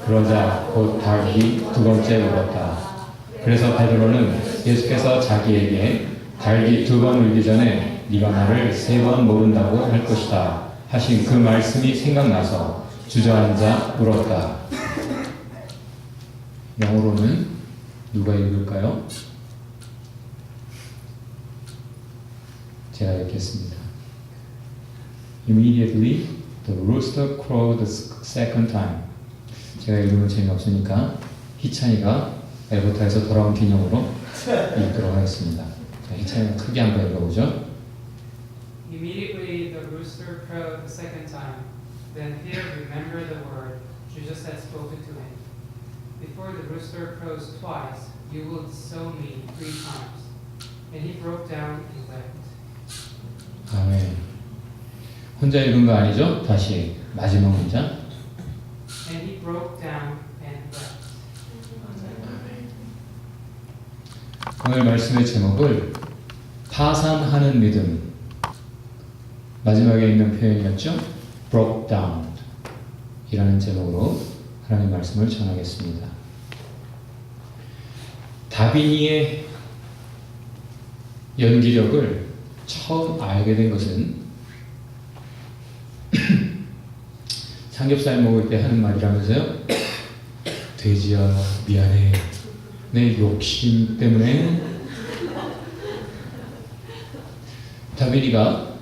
그러자 곧 닭이 두 번째 울었다. 그래서 베드로는 예수께서 자기에게 닭이 두 번 울기 전에 네가 나를 세 번 모른다고 할 것이다 하신 그 말씀이 생각나서 주저앉아 울었다. 영어로는 누가 읽을까요? 제가 읽겠습니다. Immediately the rooster crowed the second time. 제가 읽으면 재미없으니까 희찬이가 엘버타에서 돌아온 기념으로 읽도록 하겠습니다. 자, 희찬이가 크게 한번 읽어보죠. Immediately the rooster crowed the second time. Then Peter remembered the word Jesus had spoken to him. Before the rooster crows twice, you will disown me 3 times. And he broke down and wept. 아멘. 혼자 읽은 거 아니죠? 다시 마지막 문장. And he broke down and wept. 오늘 말씀의 제목을 파산하는 믿음, 마지막에 있는 표현이었죠? broke down 이라는 제목으로 하나님의 말씀을 전하겠습니다. 다비니의 연기력을 처음 알게 된 것은 삼겹살 먹을 때 하는 말이라면서요. 돼지야 미안해, 내 욕심 때문에. 다비니가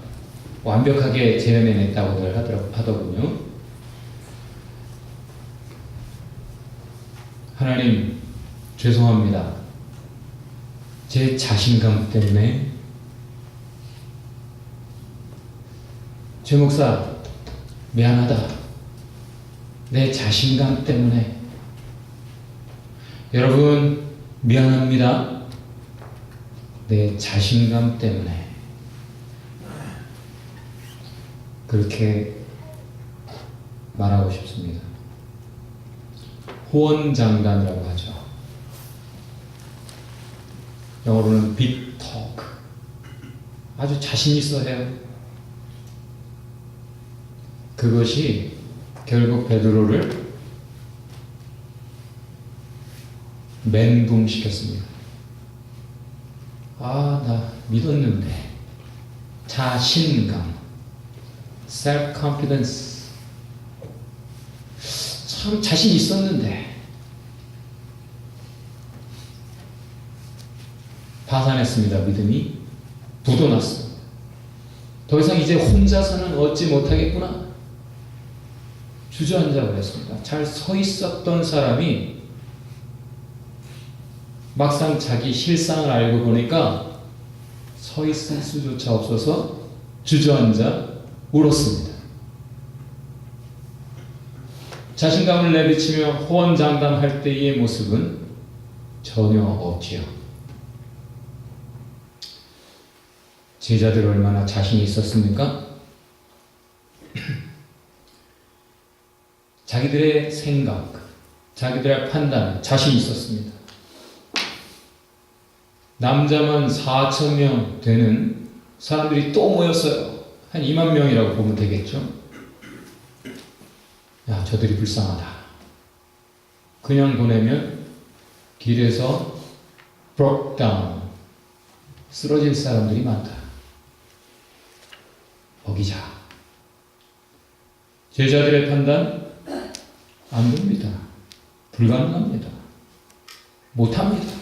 완벽하게 재현해냈다고들 하더군요. 하나님 죄송합니다. 제 자신감 때문에. 최 목사 미안하다. 내 자신감 때문에. 여러분 미안합니다. 내 자신감 때문에. 그렇게 말하고 싶습니다. 호언장담이라고 하죠. 영어로는 빅 토크. 아주 자신 있어 해요. 그것이 결국 베드로를 멘붕시켰습니다. 아, 나 믿었는데. 자신감, self-confidence. 참 자신 있었는데. 파산했습니다. 믿음이 부도났습니다. 더 이상 이제 혼자서는 얻지 못하겠구나. 주저앉아 버렸습니다. 잘 서 있었던 사람이 막상 자기 실상을 알고 보니까 서 있을 수조차 없어서 주저앉아 울었습니다. 자신감을 내비치며 호언장담할 때의 모습은 전혀 없지요. 제자들 얼마나 자신이 있었습니까? 자기들의 생각, 자기들의 판단, 자신이 있었습니다. 남자만 4,000명 되는 사람들이 또 모였어요. 한 2만 명이라고 보면 되겠죠. 야, 저들이 불쌍하다. 그냥 보내면 길에서 broke down, 쓰러질 사람들이 많다. 먹이자. 제자들의 판단 안 됩니다. 불가능합니다. 못합니다.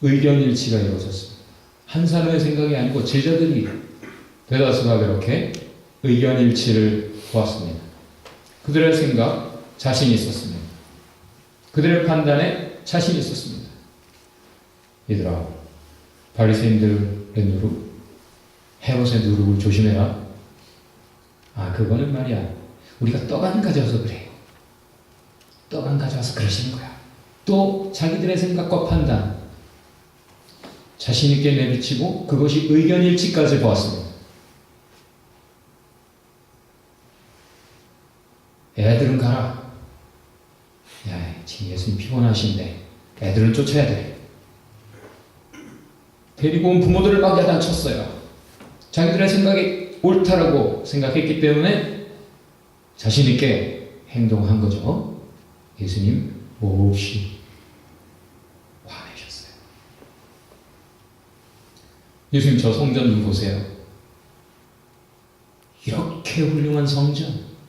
의견일치가 이루어졌습니다. 한 사람의 생각이 아니고 제자들이 대다수가 그렇게 의견일치를 보았습니다. 그들의 생각, 자신이 있었습니다. 그들의 판단에 자신이 있었습니다. 얘들아, 바리새인들의 누룩, 헤롯의 누룩을 조심해라. 아, 그거는 말이야, 우리가 떡 안 가져와서 그래. 떡 안 가져와서 그러시는 거야. 또 자기들의 생각과 판단, 자신 있게 내비치고 그것이 의견일치까지 보았습니다. 애들은 가라. 야, 지금 예수님 피곤하신데 애들은 쫓아야 돼. 데리고 온 부모들을 막 야단쳤어요. 자기들의 생각이 옳다라고 생각했기 때문에 자신 있게 행동한 거죠. 예수님 몹시 화내셨어요. 예수님 저 성전 좀 보세요. 이렇게 훌륭한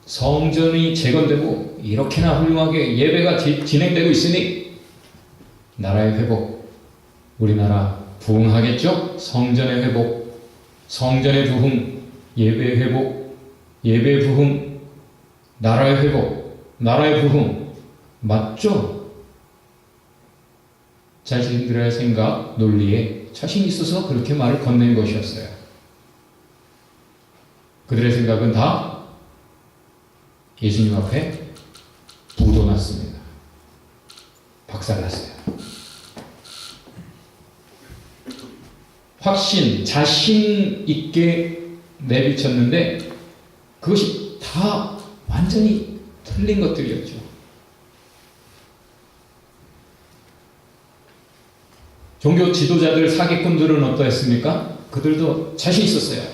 성전이 재건되고 이렇게나 훌륭하게 예배가 진행되고 있으니 나라의 회복, 우리나라 부흥하겠죠? 성전의 회복, 성전의 부흥, 예배의 회복, 예배의 부흥, 나라의 회복, 나라의 부흥, 맞죠? 자신들의 생각, 논리에 자신 있어서 그렇게 말을 건넨 것이었어요. 그들의 생각은 다 예수님 앞에 부도났습니다. 박살났어요. 확신, 자신 있게 내비쳤는데 그것이 다 완전히 틀린 것들이었죠. 종교 지도자들, 사기꾼들은 어떠했습니까? 그들도 자신 있었어요.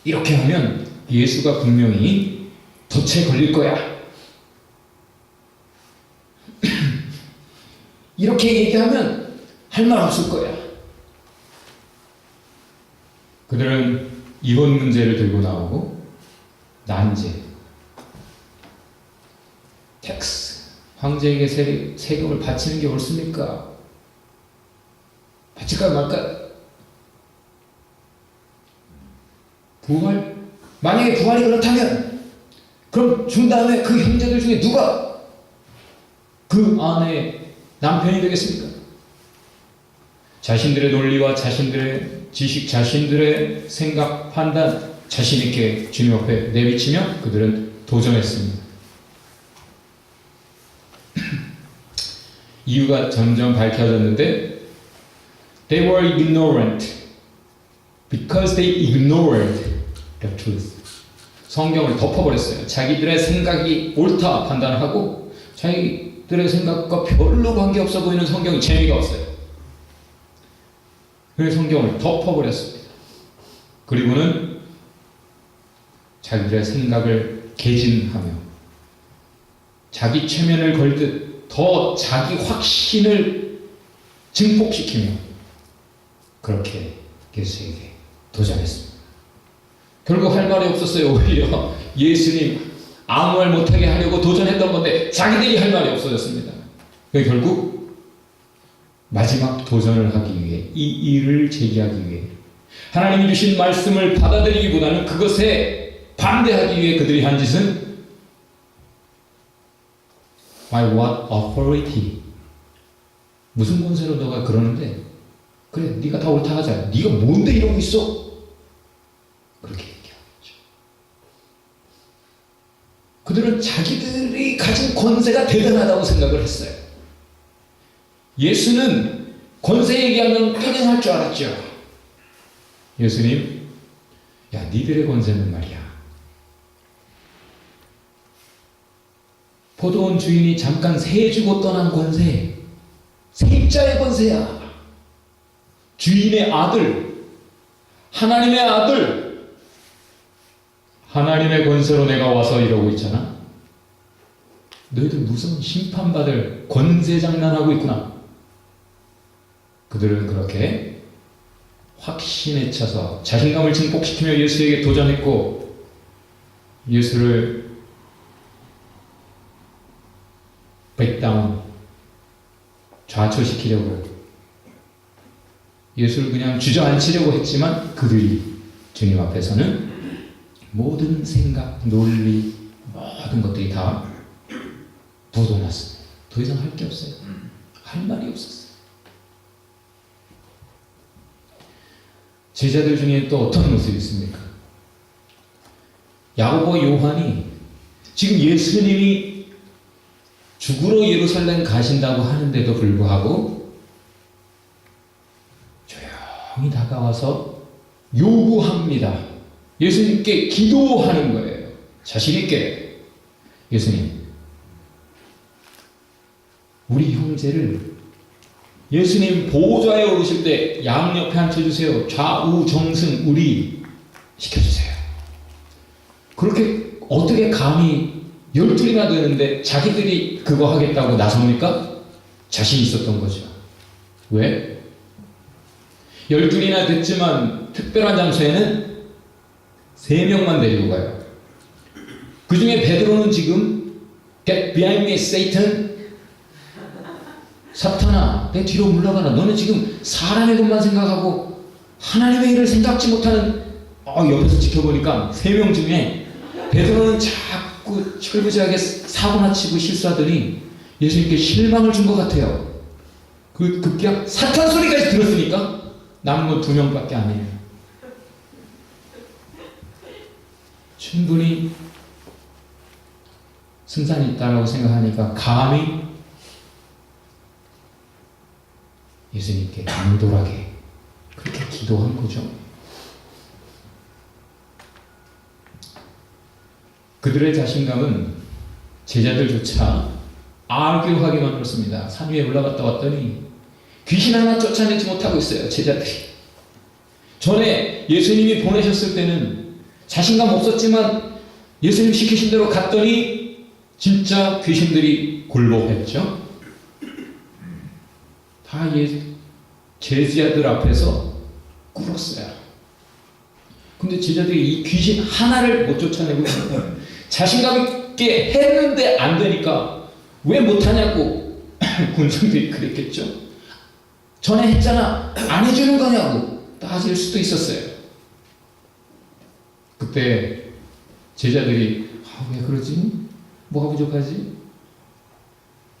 이렇게 하면 예수가 분명히 덫에 걸릴 거야. 이렇게 얘기하면 할 말 없을 거야. 그들은 이혼 문제를 들고 나오고 난제, 텍스, 황제에게 세금을 바치는 게 옳습니까? 바칠까 말까? 부활? 만약에 부활이 그렇다면 그럼 준 다음에 그 형제들 중에 누가 그 아내의 남편이 되겠습니까? 자신들의 논리와 자신들의 지식, 자신들의 생각, 판단 자신 있게 주님 앞에 내비치며 그들은 도전했습니다. 이유가 점점 밝혀졌는데 They were ignorant because they ignored the truth. 성경을 덮어버렸어요. 자기들의 생각이 옳다 판단을 하고 자기들의 생각과 별로 관계없어 보이는 성경이 재미가 없어요. 그래서 성경을 덮어버렸습니다. 그리고는 자기들의 생각을 개진하며 자기 최면을 걸듯 더 자기 확신을 증폭시키며 그렇게 예수에게 도전했습니다. 결국 할 말이 없었어요. 오히려 예수님 아무 말 못하게 하려고 도전했던 건데 자기들이 할 말이 없어졌습니다. 결국 마지막 도전을 하기 위해 이 일을 제기하기 위해 하나님이 주신 말씀을 받아들이기보다는 그것에 반대하기 위해 그들이 한 짓은 By what authority? 무슨 권세로 너가 그러는데 그래 네가 다 옳다 하자. 네가 뭔데 이러고 있어? 그렇게 얘기하겠죠. 그들은 자기들이 가진 권세가 대단하다고 생각을 했어요. 예수는 권세 얘기하면 퇴행할 줄 알았죠. 예수님, 야 니들의 권세는 말이야. 포도원 주인이 잠깐 세 주고 떠난 권세, 세입자의 권세야. 주인의 아들, 하나님의 아들, 하나님의 권세로 내가 와서 이러고 있잖아. 너희들 무슨 심판받을 권세 장난하고 있구나. 그들은 그렇게 확신에 차서 자신감을 증폭시키며 예수에게 도전했고 예수를 백다운 좌초시키려고 예수를 그냥 주저앉히려고 했지만 그들이 주님 앞에서는 모든 생각, 논리, 모든 것들이 다 부도났습니다. 더 이상 할 게 없어요. 할 말이 없었어요. 제자들 중에 또 어떤 모습이 있습니까? 야고보, 요한이 지금 예수님이 죽으러 예루살렘 가신다고 하는데도 불구하고 조용히 다가와서 요구합니다. 예수님께 기도하는 거예요. 자신 있게. 예수님, 우리 형제를 예수님 보좌에 오르실 때 양옆에 앉혀주세요. 좌우 정승 우리 시켜주세요. 그렇게 어떻게 감히 12이나 되는데 자기들이 그거 하겠다고 나섭니까? 자신 있었던 거죠. 왜? 12이나 됐지만 특별한 장소에는 3명만 데리고 가요. 그 중에 베드로는 지금 Get behind me, Satan. 사탄아, 내 뒤로 물러가라. 너는 지금 사람의 것만 생각하고 하나님의 일을 생각지 못하는 옆에서 지켜보니까 3명 중에 베드로는 자꾸 철부지하게 사고나 치고 실수하더니 예수님께 실망을 준 것 같아요. 그 급기야 사탄 소리까지 들었으니까 남은 건 2명밖에 아니에요. 충분히 승산이 있다고 생각하니까 감히 예수님께 당돌하게 그렇게 기도한 거죠. 그들의 자신감은 제자들조차 아교하게 만들었습니다. 산 위에 올라갔다 왔더니 귀신 하나 쫓아내지 못하고 있어요. 제자들이. 전에 예수님이 보내셨을 때는 자신감 없었지만 예수님 시키신 대로 갔더니 진짜 귀신들이 굴복했죠. 다 제자들 앞에서 꿇었어요. 근데 제자들이 이 귀신 하나를 못 쫓아내고 있는 거예요. 자신감 있게 했는데 안 되니까 왜 못하냐고 군중들이 그랬겠죠. 전에 했잖아, 안 해주는 거냐고 따질 수도 있었어요. 그때 제자들이 왜 그러지? 뭐가 부족하지?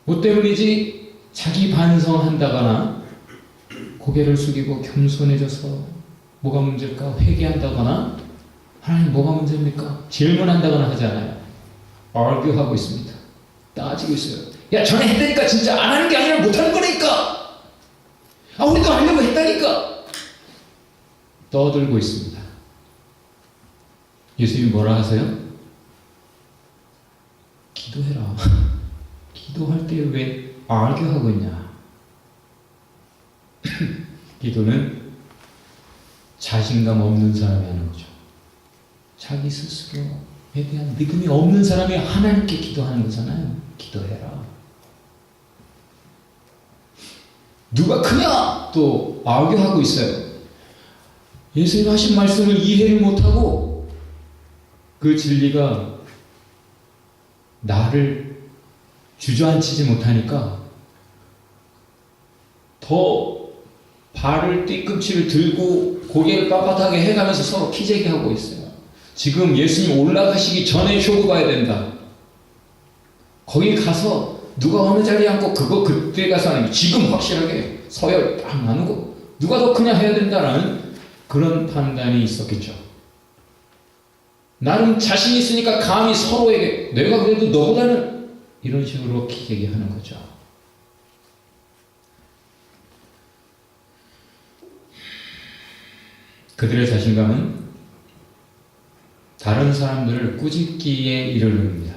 뭐 때문이지? 자기 반성한다거나 고개를 숙이고 겸손해져서 뭐가 문제일까 회개한다거나 하나님 뭐가 문제입니까? 질문한다거나 하잖아요. argue하고 있습니다. 따지고 있어요. 야 전에 했다니까 진짜 안 하는 게 아니라 못하는 거니까. 우리도 하려고 했다니까. 떠들고 있습니다. 예수님이 뭐라 하세요? 기도해라. 기도할 때 왜 argue하고 있냐? 기도는 자신감 없는 사람이 하는 거죠. 자기 스스로에 대한 믿음이 없는 사람이 하나님께 기도하는 거잖아요. 기도해라. 누가 크냐? 또 argue하고 있어요. 예수님 하신 말씀을 이해를 못하고 그 진리가 나를 주저앉히지 못하니까 더 발을 뒤꿈치를 들고 고개를 빳빳하게 해가면서 서로 키재기하고 있어요. 지금 예수님 올라가시기 전에 쇼부 봐야 된다. 거기 가서 누가 어느 자리에 앉고 그거 그때 가서 하는 게 지금 확실하게 서열 딱 나누고 누가 더 크냐 해야 된다라는 그런 판단이 있었겠죠. 나는 자신 있으니까 감히 서로에게 내가 그래도 너보다는 이런 식으로 얘기하는 거죠. 그들의 자신감은 다른 사람들을 꾸짖기에 이르릅니다.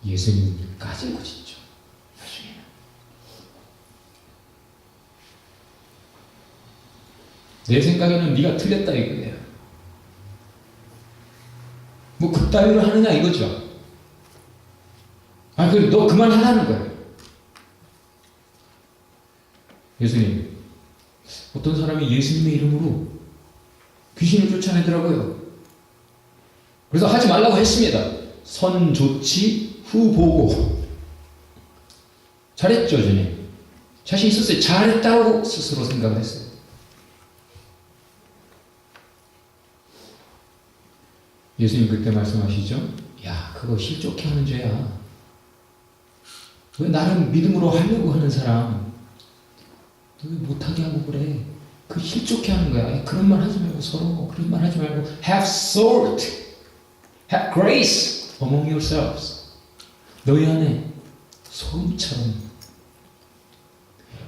예수님까지 꾸짖죠. 나중에는. 내 생각에는 네가 틀렸다 이거예요. 뭐 그따위로 하느냐 이거죠. 그래 너 그만하라는 거예요. 예수님, 어떤 사람이 예수님의 이름으로 귀신을 쫓아내더라고요. 그래서 하지 말라고 했습니다. 선 좋지 후 보고. 잘했죠, 주님. 자신 있었어요. 잘했다고 스스로 생각을 했어요. 예수님 그때 말씀하시죠. 야, 그거 실족해 하는 죄야. 왜 나는 믿음으로 하려고 하는 사람 왜 못하게 하고 그래? 그 실족해 하는 거야. 그런 말 하지 말고 서로 그런 말 하지 말고 have salt, have grace among yourselves. 너희 안에 소금처럼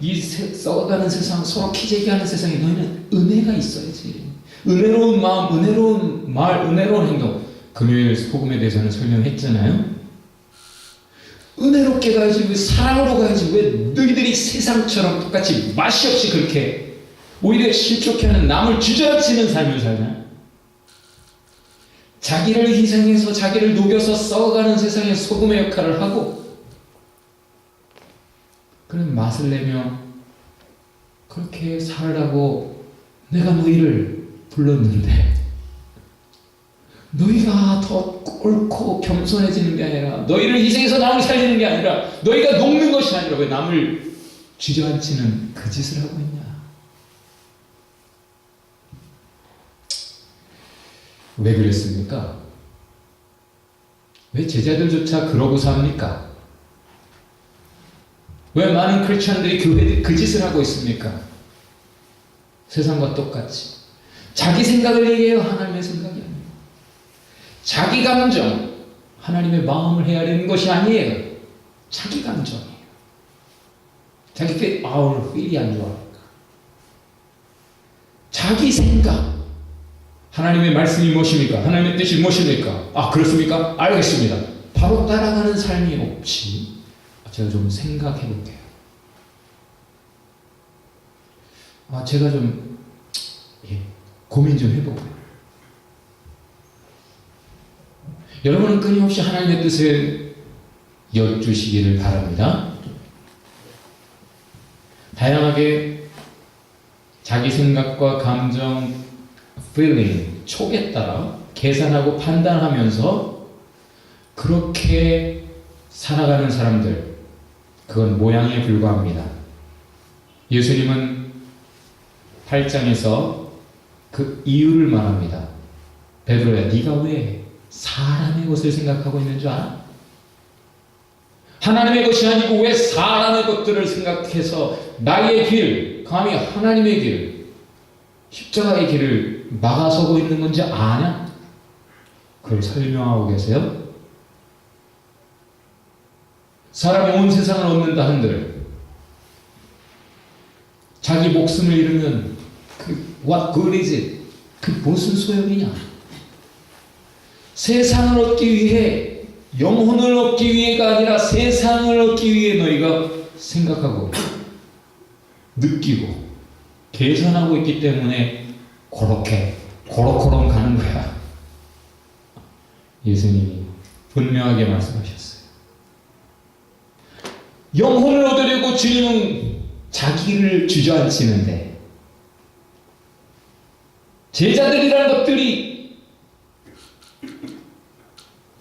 이 썩어가는 세상, 서로 키재기하는 세상에 너희는 은혜가 있어야지. 은혜로운 마음, 은혜로운 말, 은혜로운 행동. 금요일 소금에 대해서는 설명했잖아요. 은혜롭게 가야지, 왜 사랑으로 가야지, 왜 너희들이 세상처럼 똑같이 맛이 없이 그렇게 오히려 실족해하는 남을 주저앉히는 삶을 살잖아요. 자기를 희생해서 자기를 녹여서 썩어가는 세상에 소금의 역할을 하고 그런 맛을 내며 그렇게 살라고 내가 너희를 불렀는데 너희가 더 옳고 겸손해지는 게 아니라 너희를 희생해서 남을 살리는 게 아니라 너희가 녹는 것이 아니라 왜 남을 주저앉히는 그 짓을 하고 있냐. 왜 그랬습니까? 왜 제자들조차 그러고 삽니까? 왜 많은 크리스천들이 교회에 그 짓을 하고 있습니까? 세상과 똑같이 자기 생각을 얘기해요. 하나님의 생각이 아니에요. 자기 감정, 하나님의 마음을 헤아리는 것이 아니에요. 자기 감정이에요. 자기 휠이 안 좋아하니까. 자기 생각. 하나님의 말씀이 무엇입니까? 하나님의 뜻이 무엇입니까? 아, 그렇습니까? 알겠습니다. 바로 따라가는 삶이 없이 제가 좀 생각해 볼게요. 제가 좀 고민 좀 해보고요. 여러분은 끊임없이 하나님의 뜻을 여쭈시기를 바랍니다. 다양하게 자기 생각과 감정, feeling, 촉에 따라 계산하고 판단하면서 그렇게 살아가는 사람들, 그건 모양에 불과합니다. 예수님은 8장에서 그 이유를 말합니다. 베드로야, 네가 왜 사람의 것을 생각하고 있는 줄 알아? 하나님의 것이 아니고 왜 사람의 것들을 생각해서 나의 길, 감히 하나님의 길, 십자가의 길을 막아서고 있는 건지 아냐? 그걸 설명하고 계세요. 사람이 온 세상을 얻는다 한들 자기 목숨을 잃으면 what good is it? 그 무슨 소용이냐? 세상을 얻기 위해, 영혼을 얻기 위해가 아니라 세상을 얻기 위해 너희가 생각하고 느끼고 계산하고 있기 때문에 그렇게 고로코로 가는 거야. 예수님이 분명하게 말씀하셨어요. 영혼을 얻으려고 주님은 자기를 주저앉히는데 제자들이라는 것들이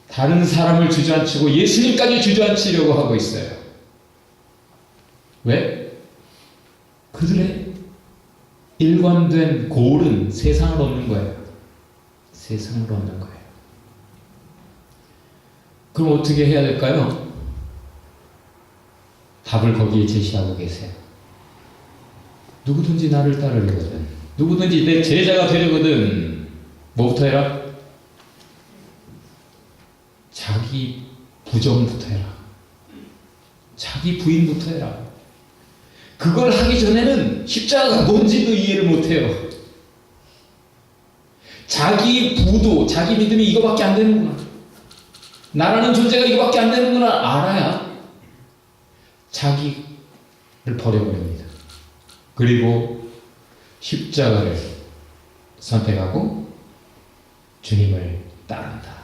다른 사람을 주저앉히고 예수님까지 주저앉히려고 하고 있어요. 왜? 그들의 일관된 골은 세상을 얻는 거예요. 세상을 얻는 거예요. 그럼 어떻게 해야 될까요? 답을 거기에 제시하고 계세요. 누구든지 나를 따르려거든, 누구든지 내 제자가 되려거든, 뭐부터 해라? 자기 부정부터 해라. 자기 부인부터 해라. 그걸 하기 전에는 십자가가 뭔지도 이해를 못해요. 자기 부도, 자기 믿음이 이거밖에 안 되는구나, 나라는 존재가 이거밖에 안 되는구나 알아야 자기를 버려버립니다. 그리고 십자가를 선택하고 주님을 따른다.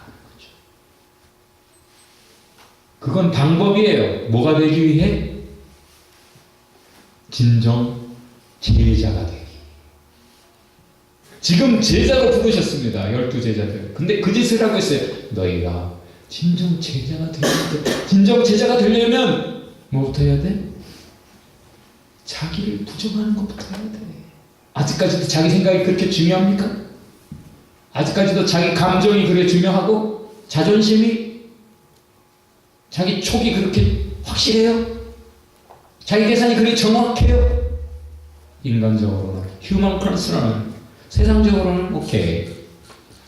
그건 방법이에요. 뭐가 되기 위해? 진정 제자가 되기. 지금 제자로 부르셨습니다. 12제자들. 근데 그 짓을 하고 있어요. 너희가 진정 제자가 되려면, 진정 제자가 되려면 뭐부터 해야 돼? 자기를 부정하는 것부터 해야 돼. 아직까지도 자기 생각이 그렇게 중요합니까? 아직까지도 자기 감정이 그렇게 중요하고 자존심이, 자기 촉이 그렇게 확실해요? 자기 계산이 그렇게 정확해요? 인간적으로는, 휴먼 컨스런은, 세상적으로는 오케이.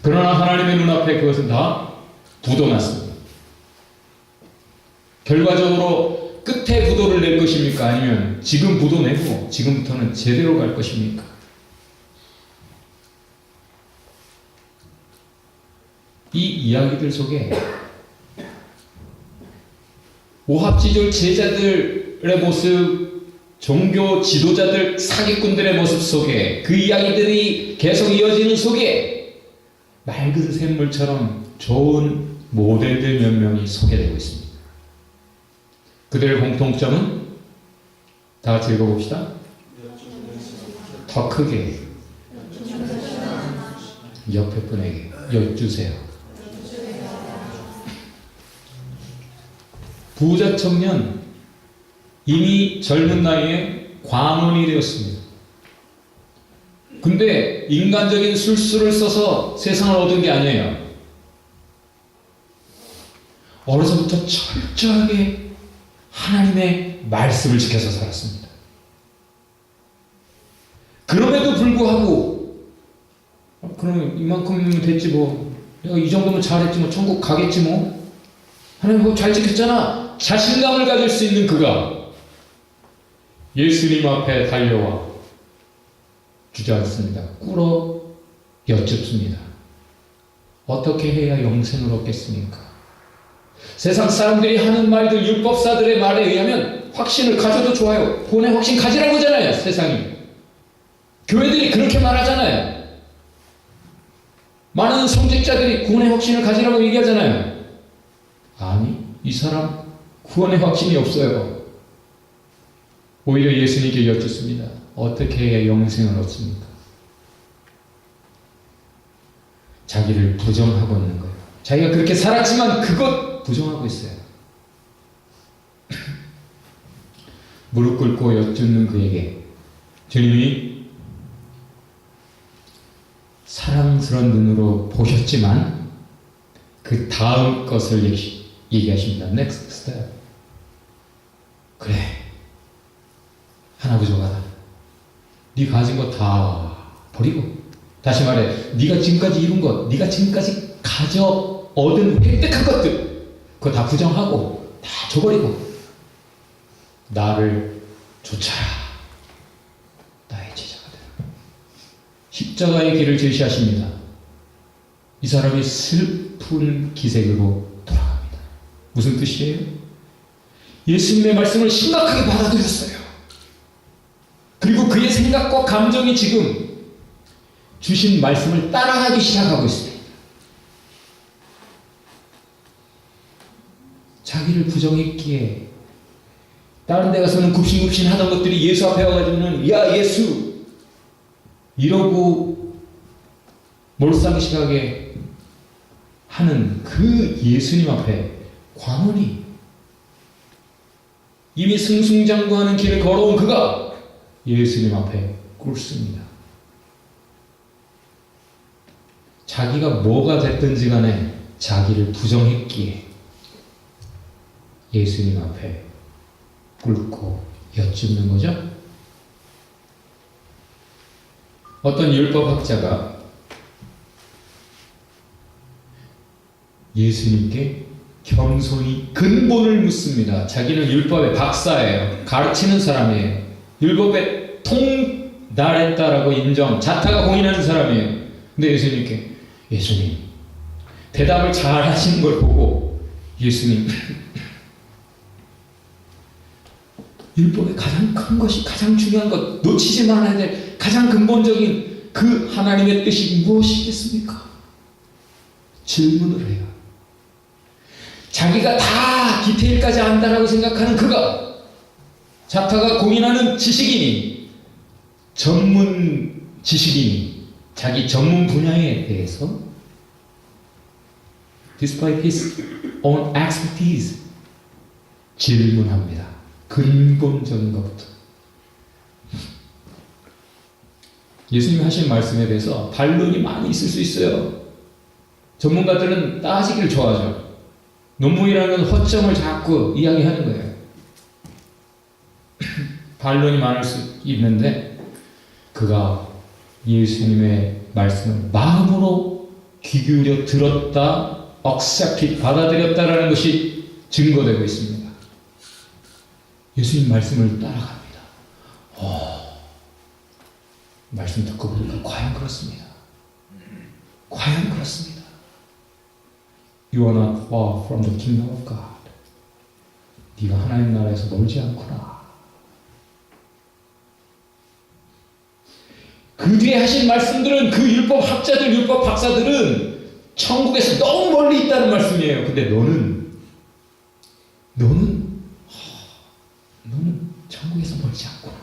그러나 하나님의 눈앞에 그것은 다 부도났습니다. 결과적으로 끝에 부도를 낼 것입니까? 아니면 지금 부도 내고 지금부터는 제대로 갈 것입니까? 이 이야기들 속에 오합지졸 제자들의 모습, 종교 지도자들 사기꾼들의 모습 속에 그 이야기들이 계속 이어지는 속에 맑은 샘물처럼 좋은 모델들 몇 명이 소개되고 있습니다. 그들의 공통점은 다 같이 읽어봅시다. 더 크게 옆에 분에게 여쭈세요. 부자 청년 이미 젊은 나이에 관원이 되었습니다. 근데 인간적인 술수를 써서 세상을 얻은 게 아니에요. 어려서부터 철저하게 하나님의 말씀을 지켜서 살았습니다. 그럼에도 불구하고 그러면 이만큼이면 됐지 뭐, 내가 이 정도면 잘했지 뭐, 천국 가겠지 뭐, 하나님 뭐 잘 지켰잖아, 자신감을 가질 수 있는 그가 예수님 앞에 달려와 주저앉습니다. 꿇어 여쭙습니다. 어떻게 해야 영생을 얻겠습니까? 세상 사람들이 하는 말들, 율법사들의 말에 의하면 확신을 가져도 좋아요. 구원의 확신 가지라고 하잖아요, 세상이. 교회들이 그렇게 말하잖아요. 많은 성직자들이 구원의 확신을 가지라고 얘기하잖아요. 아니, 이 사람 구원의 확신이 없어요. 오히려 예수님께 여쭙습니다. 어떻게 해야 영생을 얻습니까? 자기를 부정하고 있는 거예요. 자기가 그렇게 살았지만 그것 부정하고 있어요. 무릎 꿇고 여쭙는 그에게 주님이 사랑스러운 눈으로 보셨지만 그 다음 것을 얘기하십니다. Next step. 그래, 하나 부족하다. 네 가진 거 다 버리고, 다시 말해 네가 지금까지 이룬 것, 네가 지금까지 가져 얻은 획득한 것들 그거 다 부정하고 다 줘버리고 나를 쫓아라. 나의 제자가 되라. 십자가의 길을 제시하십니다. 이 사람이 슬픈 기색으로 돌아갑니다. 무슨 뜻이에요? 예수님의 말씀을 심각하게 받아들였어요. 그리고 그의 생각과 감정이 지금 주신 말씀을 따라하기 시작하고 있습니다. 자기를 부정했기에 다른 데 가서는 굽신굽신 하던 것들이 예수 앞에 와가지고는 야 예수 이러고 몰상식하게 하는 그 예수님 앞에 관원이 이미 승승장구하는 길을 걸어온 그가 예수님 앞에 꿇습니다. 자기가 뭐가 됐든지 간에 자기를 부정했기에 예수님 앞에 꿇고 여쭙는 거죠. 어떤 율법학자가 예수님께 겸손히 근본을 묻습니다. 자기는 율법의 박사예요. 가르치는 사람이에요. 율법에 통달했다라고 인정, 자타가 공인하는 사람이에요. 근데 예수님 대답을 잘 하시는 걸 보고 예수님 율법의 가장 큰 것이, 가장 중요한 것, 놓치지 말아야 될 가장 근본적인 그 하나님의 뜻이 무엇이겠습니까? 질문을 해요. 자기가 다 디테일까지 안다라고 생각하는 그가, 자타가 공인하는 지식인이, 전문 지식인이 자기 전문 분야에 대해서 despite his own expertise 질문합니다. 근본적인 것부터. 예수님이 하신 말씀에 대해서 반론이 많이 있을 수 있어요. 전문가들은 따지기를 좋아하죠. 논문이라는 허점을 자꾸 이야기하는 거예요. 반론이 많을 수 있는데 그가 예수님의 말씀을 마음으로 귀 기울여 들었다, accepted, 받아들였다라는 것이 증거되고 있습니다. 예수님 말씀을 따라갑니다. 말씀 듣고 보니까 과연 그렇습니다. 과연 그렇습니다. You are not far from the kingdom of God. 네가 하나님 나라에서 멀지 않구나. 그 뒤에 하신 말씀들은 그 율법 학자들, 율법 박사들은 천국에서 너무 멀리 있다는 말씀이에요. 근데 너는 천국에서 멀지 않구나.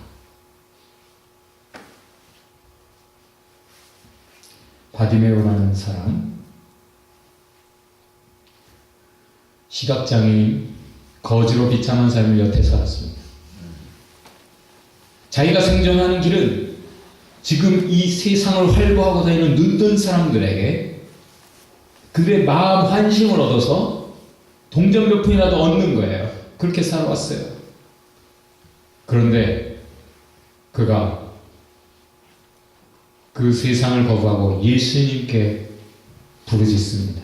바디메오라는 사람, 시각장애인, 거지로 비참한 삶을 여태 살았습니다. 자기가 생존하는 길은 지금 이 세상을 활보하고 다니는 눈뜬 사람들에게 그들의 마음 환심을 얻어서 동전 몇 푼이라도 얻는 거예요. 그렇게 살아왔어요. 그런데 그가 그 세상을 거부하고 예수님께 부르짖습니다.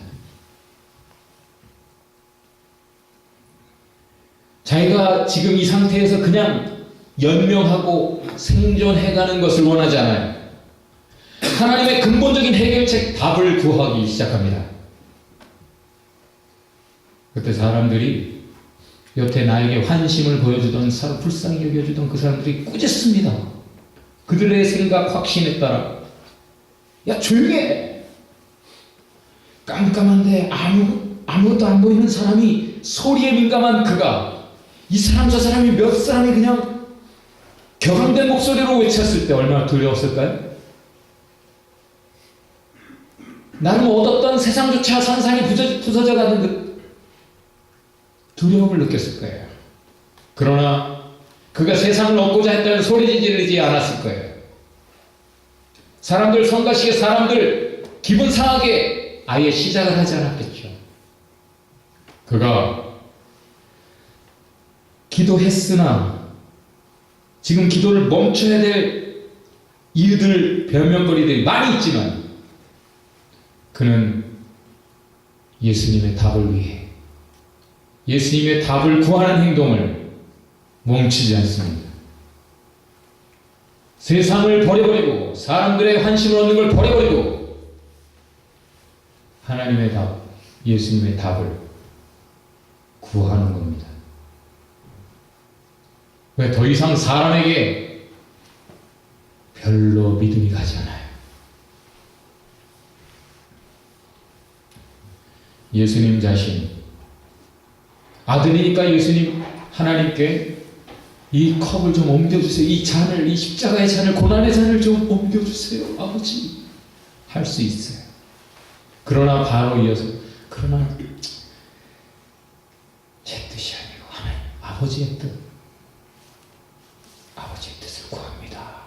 자기가 지금 이 상태에서 그냥 연명하고 생존해가는 것을 원하지 않아요. 하나님의 근본적인 해결책 답을 구하기 시작합니다. 그때 사람들이 여태 나에게 환심을 보여주던 불쌍히 여겨주던 그 사람들이 꾸짖습니다. 그들의 생각 확신에 따라 야 조용히 해. 깜깜한데 아무것도 안 보이는 사람이 소리에 민감한 그가 이 사람 저 사람이 몇 사람이 그냥 격앙된 목소리로 외쳤을 때 얼마나 두려웠을까요? 나름 얻었던 세상조차 산산이 부서져가는 그 두려움을 느꼈을 거예요. 그러나 그가 세상을 얻고자 했다면 소리 지르지 않았을 거예요. 사람들 성가시게 사람들 기분 상하게 아예 시작을 하지 않았겠죠. 그가 기도했으나 지금 기도를 멈춰야 될 이유들 변명거리들이 많이 있지만 그는 예수님의 답을 위해 예수님의 답을 구하는 행동을 멈추지 않습니다. 세상을 버려버리고 사람들의 환심을 얻는 걸 버려버리고 하나님의 답, 예수님의 답을 구하는 겁니다. 왜 더 이상 사람에게 별로 믿음이 가지 않아요. 예수님 자신, 아들이니까 예수님 하나님께 이 컵을 좀 옮겨주세요. 이 잔을, 이 십자가의 잔을, 고난의 잔을 좀 옮겨주세요. 아버지. 할 수 있어요. 그러나 바로 이어서 그러나 제 뜻이 아니고 하나님 아버지의 뜻, 아버지의 뜻을 구합니다.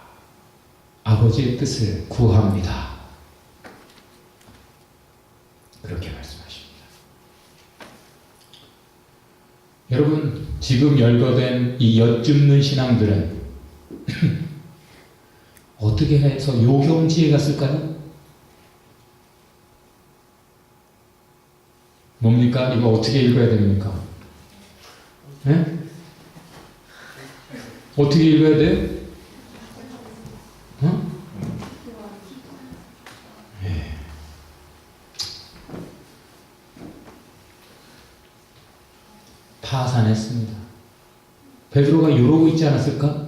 아버지의 뜻을 구합니다. 그렇게 말씀하십니다. 여러분, 지금 열거된 이 엿줍는 신앙들은 어떻게 해서 요경지에 갔을까요? 뭡니까? 이거 어떻게 읽어야 됩니까? 네? 어떻게 읽어야 돼요? 어? 네. 파산했습니다. 베드로가 이러고 있지 않았을까?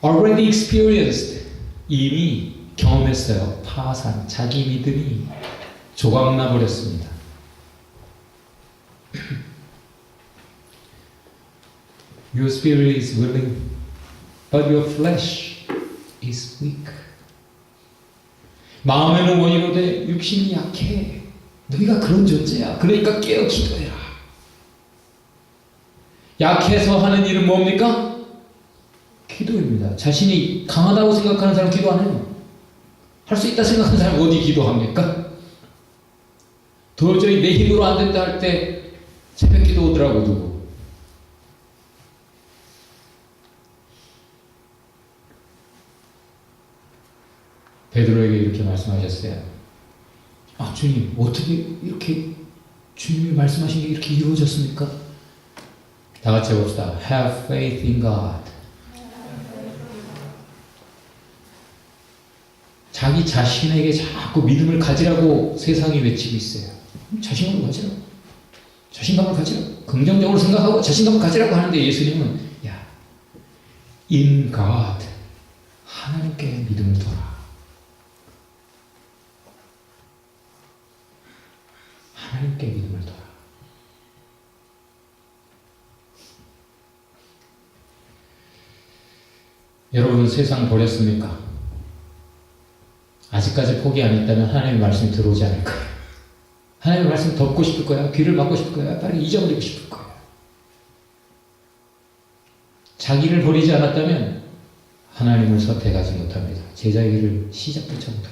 Already experienced, 이미 경험했어요. 파산, 자기 믿음이 조각나 버렸습니다. Your spirit is willing, but your flesh is weak. 마음에는 원이로되 육신이 약해. 너희가 그런 존재야. 그러니까 깨어 기도해라. 약해서 하는 일은 뭡니까? 기도입니다. 자신이 강하다고 생각하는 사람 기도 안 해요. 할 수 있다 생각하는 사람 어디 기도합니까? 도저히 내 힘으로 안 된다 할 때 새벽 기도 오더라고 누구. 베드로에게 이렇게 말씀하셨어요. 아 주님, 어떻게 이렇게 주님이 말씀하신 게 이렇게 이루어졌습니까? 다 같이 해봅시다. Have faith in God. 자기 자신에게 자꾸 믿음을 가지라고 세상이 외치고 있어요. 자신감을 가지라고. 자신감을 가지라고. 긍정적으로 생각하고 자신감을 가지라고 하는데 예수님은 야, in God. 하나님께 믿음을 둬라. 하나님께 믿음을 둬라. 여러분 세상 버렸습니까? 아직까지 포기 안 했다면 하나님의 말씀이 들어오지 않을 거예요. 하나님의 말씀 덮고 싶을 거야. 귀를 막고 싶을 거야. 빨리 잊어버리고 싶을 거야. 자기를 버리지 않았다면 하나님을 선택하지 못합니다. 제자의 길을 시작조차 못합니다.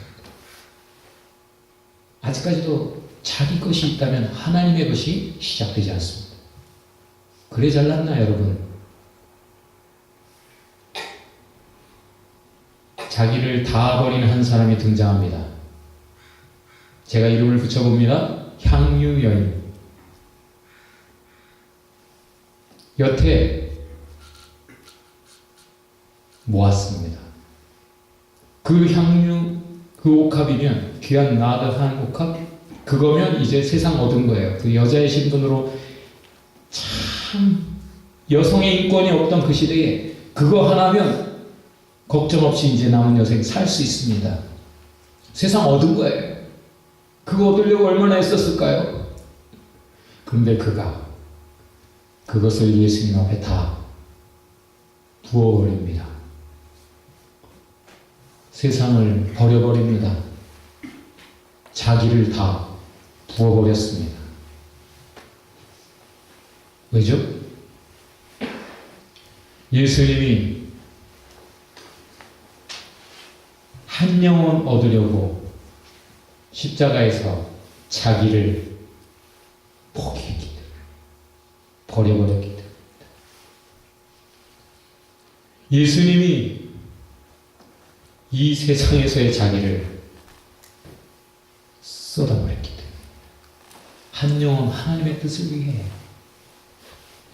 아직까지도 자기 것이 있다면 하나님의 것이 시작되지 않습니다. 그래 잘났나 여러분? 자기를 다 버린 한 사람이 등장합니다. 제가 이름을 붙여봅니다. 향유 여인. 여태 모았습니다. 그 향유, 그 옥합이면 귀한 나드 한 옥합, 그거면 이제 세상 얻은 거예요. 그 여자의 신분으로 참 여성의 인권이 없던 그 시대에 그거 하나면 걱정 없이 이제 남은 여생 살 수 있습니다. 세상 얻은 거예요. 그거 얻으려고 얼마나 애썼을까요? 그런데 그가 그것을 예수님 앞에 다 부어버립니다. 세상을 버려버립니다. 자기를 다 부어버렸습니다. 왜죠? 예수님이 한 영혼 얻으려고 십자가에서 자기를 포기했기 때문에, 버려버렸기 때문에. 예수님이 이 세상에서의 자기를 쏟아버렸기 때문에 한 영혼 하나님의 뜻을 위해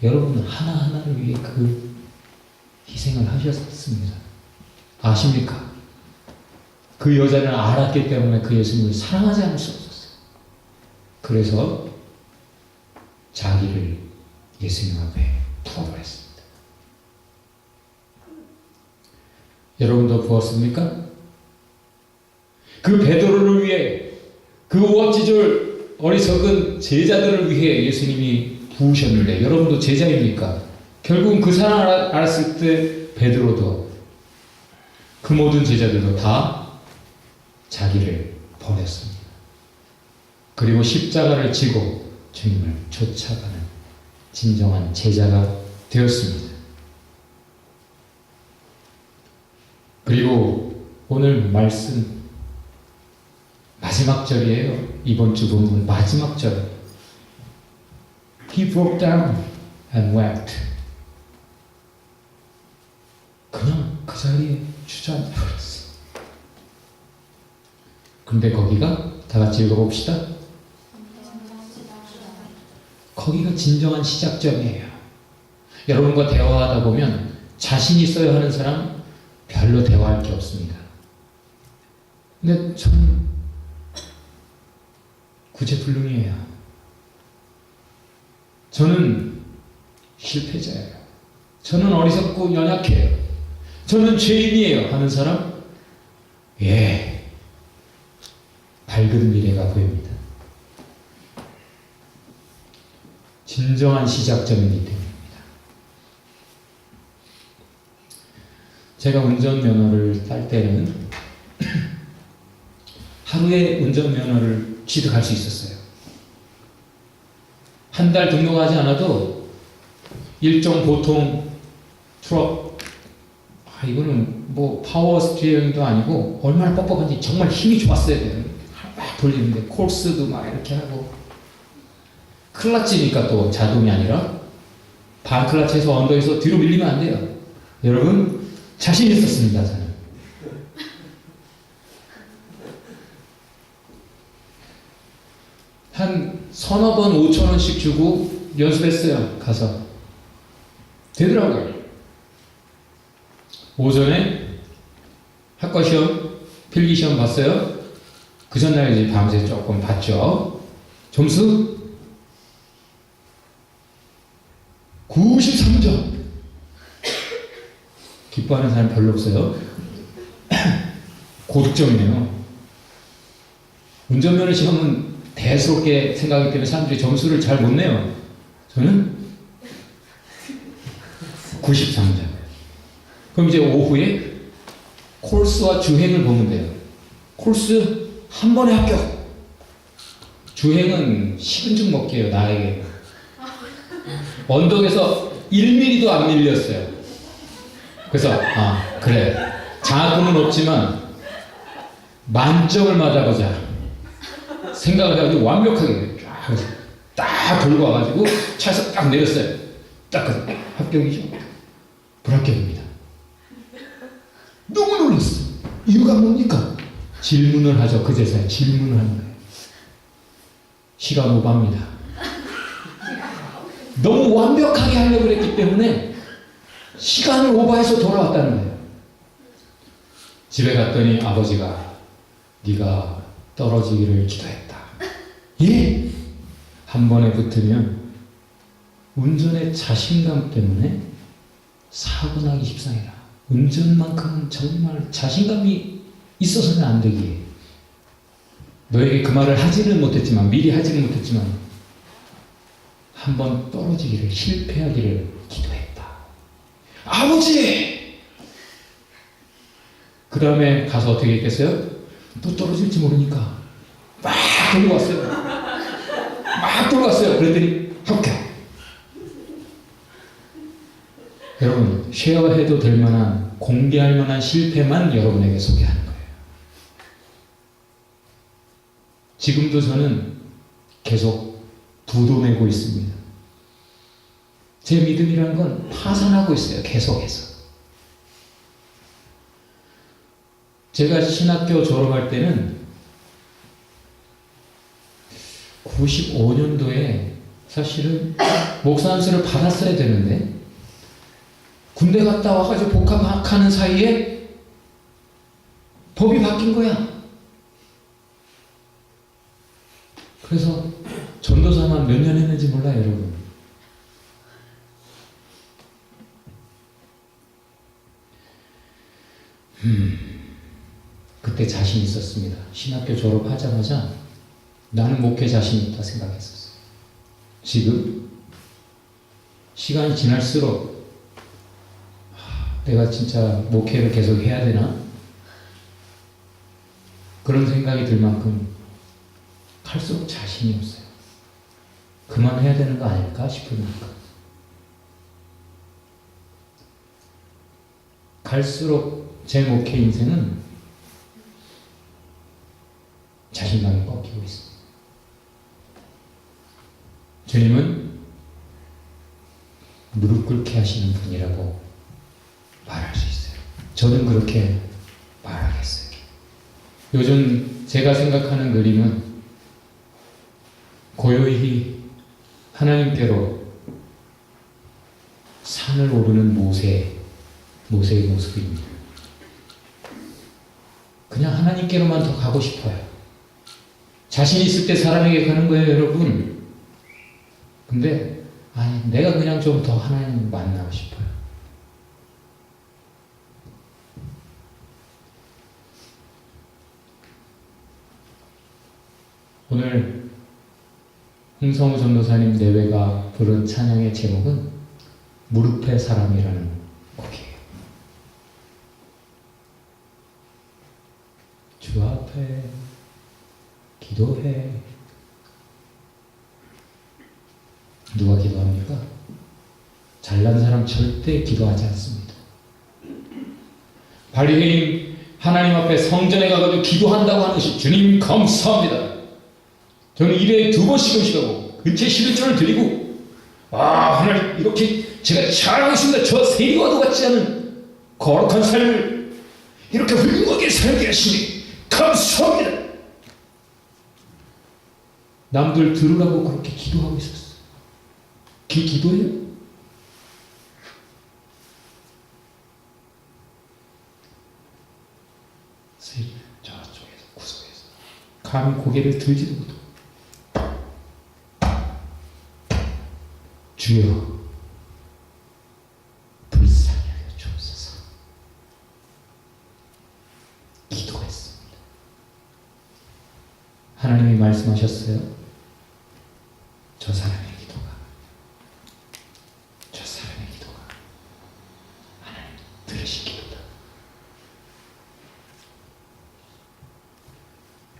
여러분 하나하나를 위해 그 희생을 하셨습니다. 아십니까? 그 여자는 알았기 때문에 그 예수님을 사랑하지 않을 수 없었어요. 그래서 자기를 예수님 앞에 부어버렸습니다. 여러분도 부었습니까? 그 베드로를 위해, 그 오합지졸 어리석은 제자들을 위해 예수님이 부으셨는데 여러분도 제자입니까? 결국은 그 사랑을 알았을 때 베드로도 그 모든 제자들도 다 자기를 버렸습니다. 그리고 십자가를 지고 주님을 쫓아가는 진정한 제자가 되었습니다. 그리고 오늘 말씀 마지막 절이에요. 이번 주 본문 마지막 절. He broke down and wept. 그냥 그 자리에 주저앉아버렸어요. 근데 거기가 다 같이 읽어봅시다. 거기가 진정한 시작점이에요. 여러분과 대화하다 보면 자신 있어야 하는 사람 별로 대화할 게 없습니다. 근데 저는 구제불능이에요. 저는 실패자예요. 저는 어리석고 연약해요. 저는 죄인이에요 하는 사람? 예. 밝은 미래가 보입니다. 진정한 시작점이기 때문입니다. 제가 운전면허를 딸 때는 하루에 운전면허를 취득할 수 있었어요. 한 달 등록하지 않아도 일종 보통 트럭, 이거는 뭐 파워 스티어링도 아니고 얼마나 뻑뻑한지 정말 힘이 좋았어야 돼요. 막 돌리는데 콜스도 막 이렇게 하고 클러치니까 또 자동이 아니라 반클러치에서 언더에서 뒤로 밀리면 안 돼요. 여러분 자신 있었습니다. 저는. 한 서너 번 5,000원씩 주고 연습했어요. 가서 되더라고요. 오전에 학과 시험, 필기 시험 봤어요. 그 전날 이제 밤새 조금 봤죠. 점수 93점. 기뻐하는 사람 별로 없어요. 고득점이네요. 운전면허 시험은 대수롭게 생각하기 때문에 사람들이 점수를 잘 못 내요. 저는 93점. 그럼 이제 오후에 콜스와 주행을 보면 돼요. 콜스 한 번에 합격. 주행은 식은죽 먹기예요, 나에게. 언덕에서 1mm도 안 밀렸어요. 그래서 그래, 장학금은 없지만 만점을 맞아보자 생각을 해가지고 완벽하게 딱 돌고 와가지고 차에서 딱 내렸어요. 딱 합격이죠. 불합격입니다. 너무 놀랐어. 이유가 뭡니까? 질문을 하죠. 그제서야 질문을 하는 거예요. 시간 오버입니다. 너무 완벽하게 하려고 했기 때문에 시간을 오버해서 돌아왔다는 거예요. 집에 갔더니 아버지가 네가 떨어지기를 기도했다. 예? 한 번에 붙으면 운전의 자신감 때문에 사고 나기 십상이다. 운전만큼은 정말 자신감이 있어서는 안 되기에. 너에게 그 말을 하지는 못했지만, 미리 하지는 못했지만 한 번 떨어지기를, 실패하기를 기도했다. 아버지! 그 다음에 가서 어떻게 했겠어요? 또 떨어질지 모르니까 막 돌고 왔어요. 막 돌고 왔어요. 그랬더니 합격. 여러분, 쉐어해도 될 만한, 공개할 만한 실패만 여러분에게 소개하는 거예요. 지금도 저는 계속 부도내고 있습니다. 제 믿음이라는 건 파산하고 있어요. 계속해서. 제가 신학교 졸업할 때는 95년도에 사실은 목사 안수를 받았어야 되는데 군대 갔다 와가지고 복학하는 사이에 법이 바뀐 거야. 그래서 전도사만 몇 년 했는지 몰라요, 여러분. 그때 자신 있었습니다. 신학교 졸업하자마자 나는 목회 자신 있다 생각했었어요. 지금 시간이 지날수록 내가 진짜 목회를 계속 해야 되나? 그런 생각이 들 만큼 갈수록 자신이 없어요. 그만해야 되는 거 아닐까 싶으니까. 갈수록 제 목회 인생은 자신감이 꺾이고 있습니다. 주님은 무릎 꿇게 하시는 분이라고 말할 수 있어요. 저는 그렇게 말하겠어요. 요즘 제가 생각하는 그림은 고요히 하나님께로 산을 오르는 모세의 모습입니다. 그냥 하나님께로만 더 가고 싶어요. 자신 있을 때 사람에게 가는 거예요, 여러분. 근데 내가 그냥 좀 더 하나님 만나고 싶어요. 오늘 홍성우 전도사님 내외가 부른 찬양의 제목은 무릎의 사람이라는 곡이에요. 주 앞에 기도해. 누가 기도합니까? 잘난 사람 절대 기도하지 않습니다. 발리회임 하나님 앞에 성전에 가가지고 기도한다고 하는 것이 주님 감사합니다. 저는 1회에 2번씩은 하고 근처에 11조를 드리고 하나님 이렇게 제가 잘하고 있습니다. 저 세리와도 같지 않은 거룩한 삶을 이렇게 훌륭하게 살게 하시니 감사합니다. 남들 들으라고 그렇게 기도하고 있었어요. 기도예요? 세리 저쪽에서 구석에서 감히 고개를 들지도 못하고 주여 불쌍히 하여 주옵소서 기도했어요. 하나님이 말씀하셨어요. 저 사람의 기도가 하나님 들으신 기도다.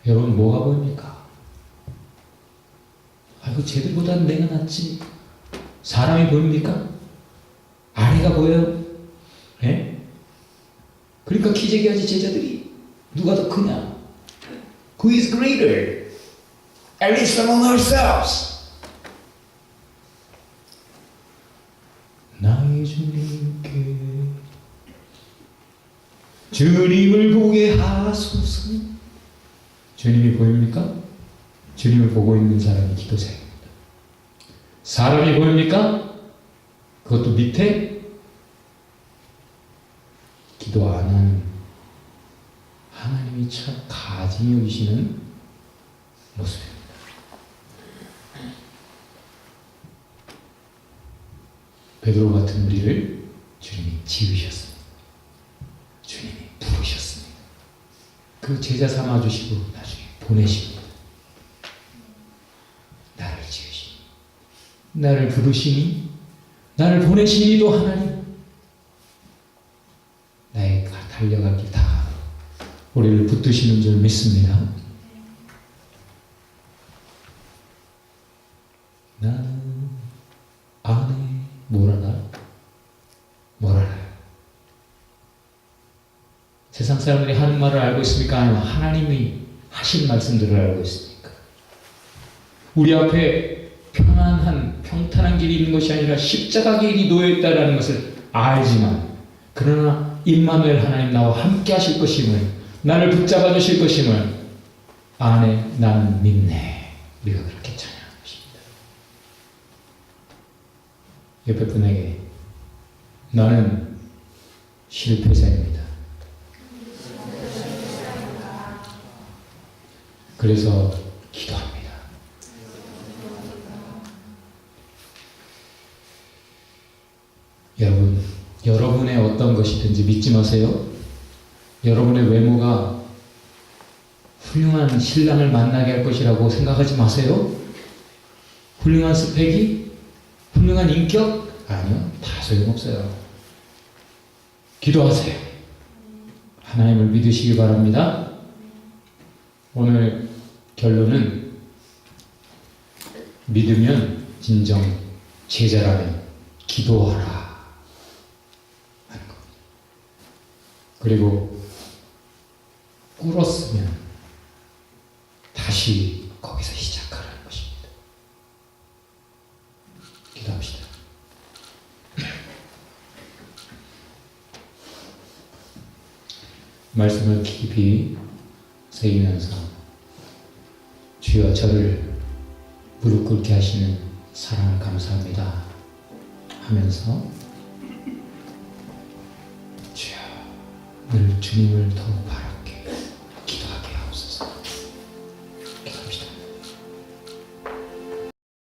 여러분 뭐가 보입니까? 아이고 쟤들보다는 내가 낫지. 사람이 보입니까? 아래가 보여요? 예? 그러니까 기재기하지 제자들이 누가 더 크냐? Who is greater? At least among ourselves. 나의 주님께 주님을 보게 하소서. 주님이 보입니까? 주님을 보고 있는 사람이 기도자입니다. 사람이 보입니까? 그것도 밑에 기도 안 하는 하나님이 참 가증히 여기시는 모습입니다. 베드로 같은 우리를 주님이 지으셨습니다. 주님이 부르셨습니다. 그 제자 삼아주시고 나중에 보내십니다. 나를 지으시니, 나를 부르시니, 나를 보내시니도 하나님, 나의 달려갈 길 다 우리를 붙드시는 줄 믿습니다. 나는 안에 뭘 알아요? 세상 사람들이 하는 말을 알고 있습니까? 아니면 하나님이 하신 말씀들을 알고 있습니까? 우리 앞에 평탄한 길이 있는 것이 아니라 십자가 길이 놓여있다는 것을 알지만, 그러나 임마누엘 하나님 나와 함께 하실 것임을, 나를 붙잡아 주실 것임을 안에 나는 믿네. 우리가 그렇게 찬양하는 것입니다. 옆에 분에게 나는 실패자입니다. 그래서 기도합니다. 여러분의 어떤 것이든지 믿지 마세요. 여러분의 외모가 훌륭한 신랑을 만나게 할 것이라고 생각하지 마세요. 훌륭한 스펙이? 훌륭한 인격? 아니요. 다 소용없어요. 기도하세요. 하나님을 믿으시기 바랍니다. 오늘 결론은 믿으면 진정 제자라면 기도하라 하는 겁니다. 그리고 꿇었으면 다시 거기서 시작하라는 것입니다. 기도합시다. 말씀을 깊이 새기면서 주여 저를 무릎 꿇게 하시는 사랑을 감사합니다 하면서 주여 늘 주님을 더욱 바라